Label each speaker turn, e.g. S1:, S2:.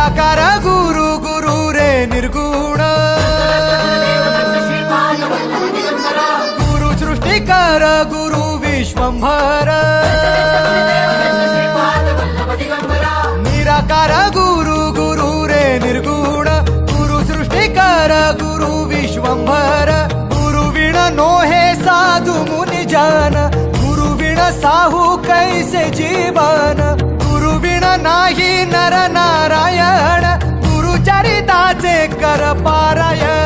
S1: निराकार गुरु गुरु रे निर्गुण गुरु सृष्टिकर गुरु विश्वंभर निराकार गुरु गुरु रे निर्गुण गुरु सृष्टिकर गुरु विश्वंभर गुरु विण नोहे साधु मुनि जन गुरु विण साहू कैसे जीवन गुरु विण नाही नर नारायण गुरु चरिताचे कर पारायण